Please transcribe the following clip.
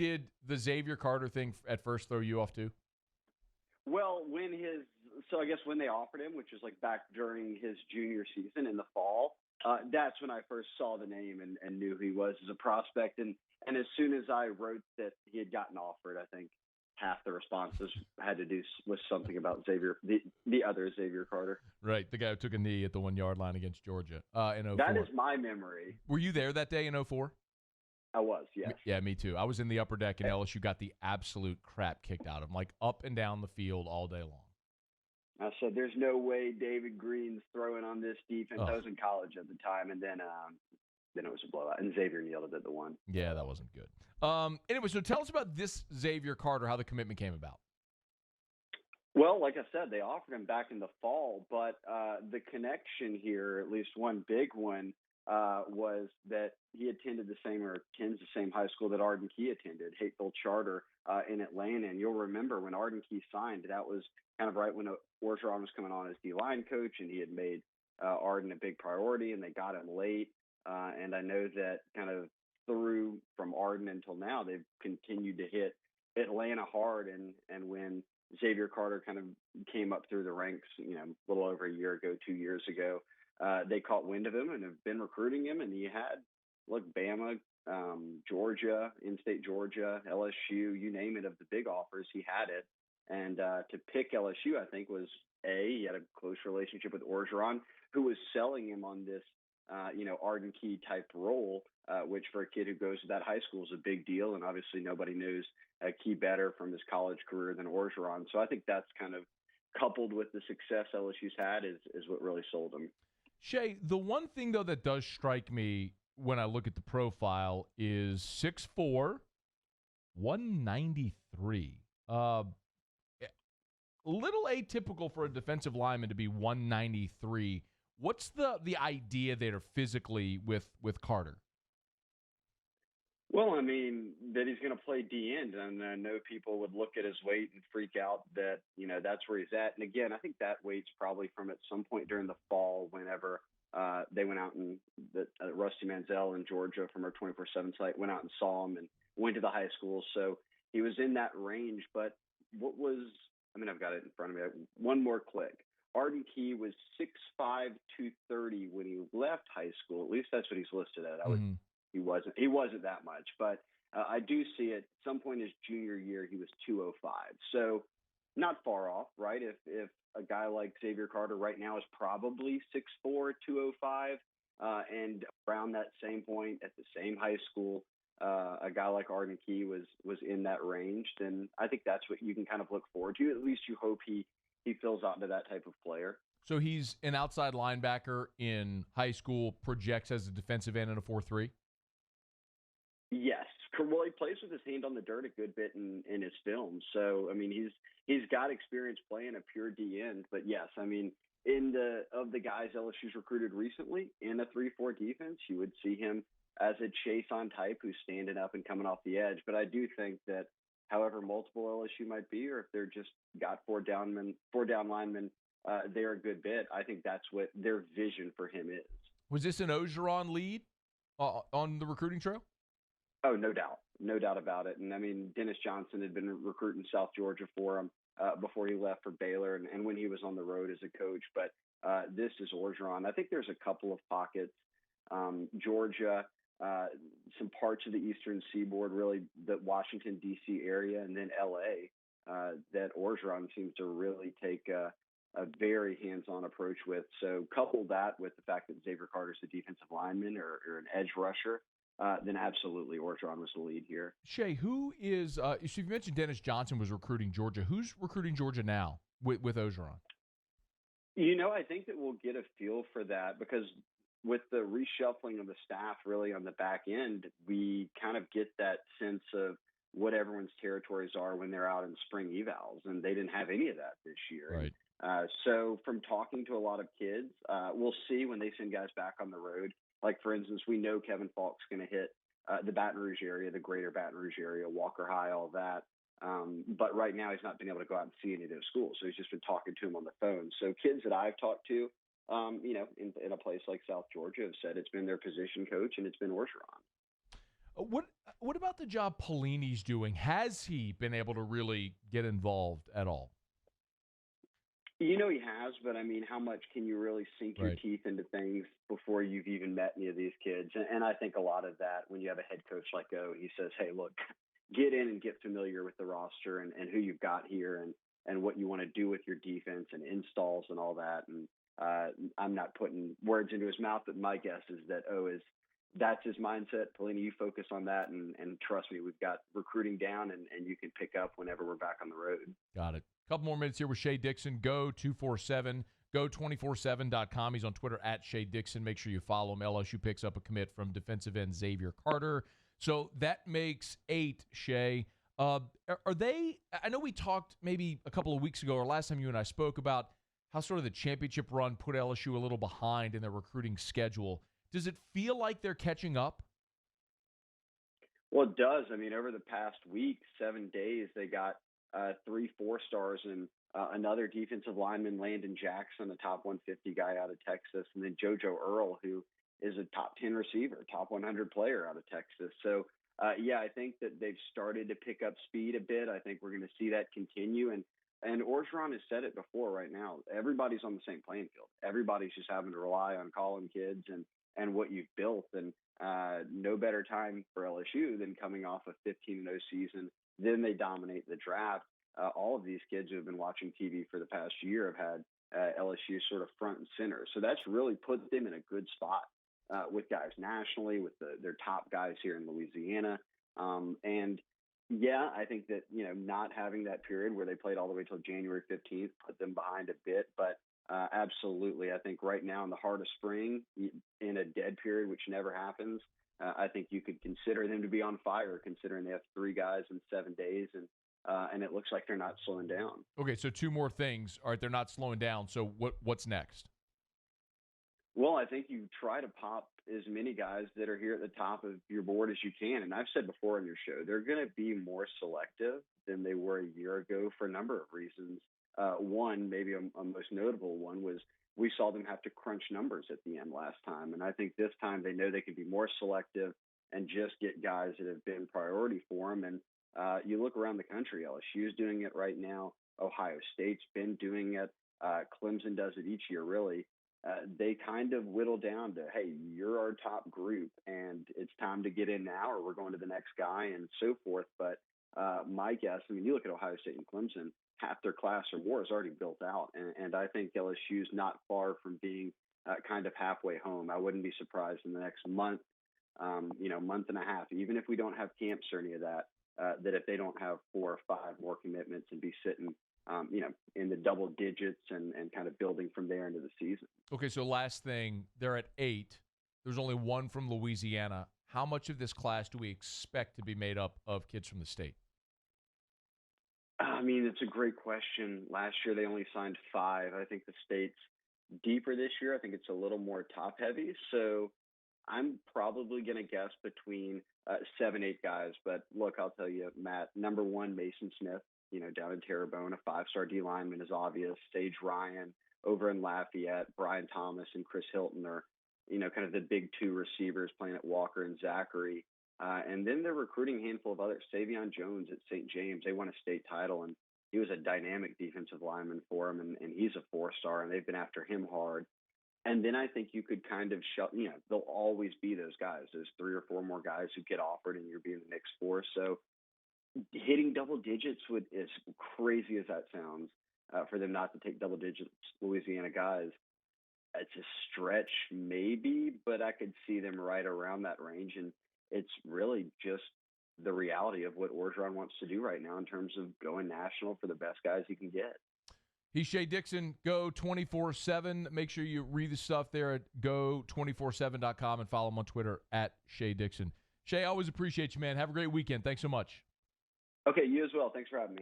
did the Xavier Carter thing at first throw you off too? Well, I guess when they offered him, which was like back during his junior season in the fall, that's when I first saw the name and knew who he was as a prospect. And as soon as I wrote that he had gotten offered, I think half the responses had to do with something about Xavier, the other Xavier Carter. Right, the guy who took a knee at the 1 yard line against Georgia in 04. That is my memory. Were you there that day in 04? I was, yes. Yeah, me too. I was in the upper deck, and LSU got the absolute crap kicked out of them, like up and down the field all day long. I said, there's no way David Green's throwing on this defense. I was in college at the time, and then it was a blowout, and Xavier nailed it at the one. Yeah, that wasn't good. Anyway, so tell us about this Xavier Carter, how the commitment came about. Well, like I said, they offered him back in the fall, but the connection here, at least one big one, was that he attended the same high school that Arden Key attended, Hateville Charter in Atlanta. And you'll remember when Arden Key signed, that was kind of right when Orgeron was coming on as D-line coach, and he had made Arden a big priority, and they got him late. And I know that kind of through from Arden until now, they've continued to hit Atlanta hard. And when Xavier Carter kind of came up through the ranks, a little over a year ago, 2 years ago, they caught wind of him and have been recruiting him. And he had, Bama, Georgia, in-state Georgia, LSU, you name it, of the big offers, he had it. And to pick LSU, I think, was he had a close relationship with Orgeron, who was selling him on this, Arden Key type role, which for a kid who goes to that high school is a big deal. And obviously nobody knows Key better from his college career than Orgeron. So I think that's kind of coupled with the success LSU's had is what really sold him. Shea, the one thing, though, that does strike me when I look at the profile is 6'4", 193. Little atypical for a defensive lineman to be 193. What's the idea there physically with Carter? Well, I mean, that he's going to play D-end, and I know people would look at his weight and freak out that, that's where he's at. And again, I think that weight's probably from at some point during the fall whenever they went out and Rusty Manziel in Georgia from our 24/7 site went out and saw him and went to the high school. So he was in that range. But I've got it in front of me. One more click. Arden Key was 6'5", 230 when he left high school. At least that's what he's listed at. He wasn't that much, but I do see it. At some point his junior year, he was 205. So not far off, right? If a guy like Xavier Carter right now is probably 6'4", 205, and around that same point at the same high school, a guy like Arden Key was in that range, then I think that's what you can kind of look forward to. At least you hope he fills out into that type of player. So he's an outside linebacker in high school, projects as a defensive end in a 4-3? Yes. Well, he plays with his hand on the dirt a good bit in his film. So, I mean, he's got experience playing a pure D end. But, yes, I mean, of the guys LSU's recruited recently in a 3-4 defense, you would see him as a chase-on type who's standing up and coming off the edge. But I do think that however multiple LSU might be, or if they're just got four down linemen, they're a good bit. I think that's what their vision for him is. Was this an Orgeron lead on the recruiting trail? Oh, no doubt about it. And I mean, Dennis Johnson had been recruiting South Georgia for him before he left for Baylor and when he was on the road as a coach. But this is Orgeron. I think there's a couple of pockets. Georgia, some parts of the Eastern Seaboard, really the Washington, D.C. area, and then L.A. That Orgeron seems to really take a very hands-on approach with. So couple that with the fact that Xavier Carter's a defensive lineman or an edge rusher, then absolutely Orgeron was the lead here. Shea, who is so you mentioned Dennis Johnson was recruiting Georgia. Who's recruiting Georgia now with Orgeron? I think that we'll get a feel for that because with the reshuffling of the staff really on the back end, we kind of get that sense of what everyone's territories are when they're out in spring evals, and they didn't have any of that this year. Right. So from talking to a lot of kids, we'll see when they send guys back on the road. Like, for instance, we know Kevin Falk's going to hit the Baton Rouge area, the greater Baton Rouge area, Walker High, all that. But right now he's not been able to go out and see any of those schools. So he's just been talking to them on the phone. So kids that I've talked to, in a place like South Georgia have said it's been their position coach and it's been Orgeron. What about the job Pelini's doing? Has he been able to really get involved at all? He has, but I mean, how much can you really sink your Right. teeth into things before you've even met any of these kids? And I think a lot of that, when you have a head coach like O, he says, hey, look, get in and get familiar with the roster and who you've got here and what you want to do with your defense and installs and all that. And I'm not putting words into his mouth, but my guess is that that's his mindset. Pelini, you focus on that, and trust me, we've got recruiting down, and you can pick up whenever we're back on the road. Got it. Couple more minutes here with Shea Dixon. Go 247. Go247.com. He's on Twitter at Shea Dixon. Make sure you follow him. LSU picks up a commit from defensive end Zavier Carter. So that makes 8, Shea. Are they – I know we talked maybe a couple of weeks ago or last time you and I spoke about how sort of the championship run put LSU a little behind in their recruiting schedule. Does it feel like they're catching up? Well, it does. I mean, over the past week, 7 days, they got 3 4-stars and another defensive lineman, Landon Jackson, a top 150 guy out of Texas, and then JoJo Earl, who is a top 10 receiver, top 100 player out of Texas. So, I think that they've started to pick up speed a bit. I think we're going to see that continue. And Orgeron has said it before right now. Everybody's on the same playing field. Everybody's just having to rely on calling kids and what you've built. And no better time for LSU than coming off a 15-0 season. Then they dominate the draft. All of these kids who have been watching TV for the past year have had LSU sort of front and center. So that's really put them in a good spot with guys nationally, with their top guys here in Louisiana. I think that, not having that period where they played all the way till January 15th put them behind a bit. But absolutely, I think right now in the heart of spring, in a dead period, which never happens, I think you could consider them to be on fire, considering they have 3 guys in 7 days, and it looks like they're not slowing down. Okay, so 2 more things. All right, they're not slowing down. So what's next? Well, I think you try to pop as many guys that are here at the top of your board as you can. And I've said before on your show, they're going to be more selective than they were a year ago for a number of reasons. One, maybe a most notable one, was we saw them have to crunch numbers at the end last time. And I think this time they know they can be more selective and just get guys that have been priority for them. And you look around the country, LSU is doing it right now. Ohio State's been doing it. Clemson does it each year, really. They kind of whittle down to, hey, you're our top group, and it's time to get in now, or we're going to the next guy, and so forth. But my guess, I mean, you look at Ohio State and Clemson, half their class or more is already built out, and I think LSU's not far from being kind of halfway home. I wouldn't be surprised in the next month, month and a half, even if we don't have camps or any of that, that if they don't have 4 or 5 more commitments and be sitting in the double digits and kind of building from there into the season. Okay, so last thing, they're at 8. There's only 1 from Louisiana. How much of this class do we expect to be made up of kids from the state? I mean, it's a great question. Last year, they only signed 5. I think the state's deeper this year. I think it's a little more top-heavy. So I'm probably going to guess between 7, 8 guys. But look, I'll tell you, Matt, number 1, Mason Smith, down in Terrebonne, a 5-star D lineman is obvious. Sage Ryan over in Lafayette, Brian Thomas and Chris Hilton are, kind of the big 2 receivers playing at Walker and Zachary. And then they're recruiting a handful of others. Savion Jones at St. James, they won a state title, and he was a dynamic defensive lineman for them, and he's a 4-star, and they've been after him hard. And then I think you could kind of there'll always be those guys, those 3 or 4 more guys who get offered and you're being the mix for. So hitting double digits as crazy as that sounds, for them not to take double digits Louisiana guys, it's a stretch maybe, but I could see them right around that range. And it's really just the reality of what Orgeron wants to do right now in terms of going national for the best guys he can get. He's Shea Dixon. Go 24/7. Make sure you read the stuff there at go247.com and follow him on Twitter at Shea Dixon. Shea, I always appreciate you, man. Have a great weekend. Thanks so much. Okay, you as well. Thanks for having me.